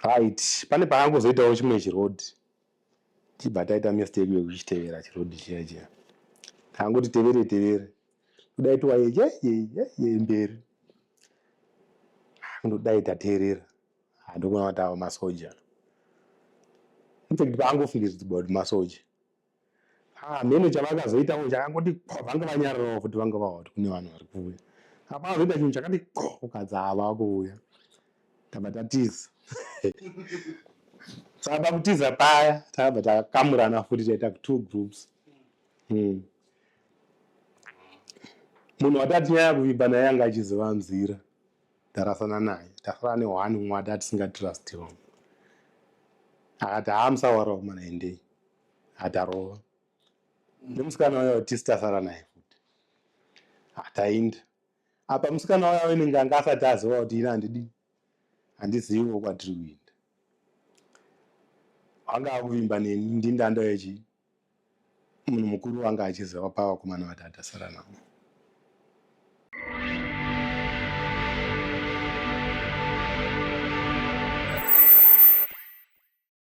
Right, pane pakangozoitawo chimwe chirodhi chibva taita mistake yekuchitevera chirodhi chiya takangoti tevere kudaitwa ye mberi kundodai tateerera handokuna kuti ava masoja. Infact pakangofungidzwa kuti masoja. Mhene chavakazoitawo chakangoti vanga vanyararawo futi vanga vava kuti kune vanhu vari kuuya. Apakazoita chinhu chakati ukadzi ava kuuya tabva tatiza. Saka pakutiza paya takabva takamurana futi taita 2 groups. Munhu watatinyanya kuvimba naye anga achiziva nzira ndarasana naye tasara nehwani umwe ati tisingatrustiwo akati musawarawo mana endei atarova nemusikana wayo tisi tasara naye futi tainda apa musikana wayo wenenge anga asati aziva kuti ine handiziviwo kwatiri kuinda anga akuvimba neni ndindanda yechi munhu mukuru anga achiziva pavakomana vatatu tasara navo.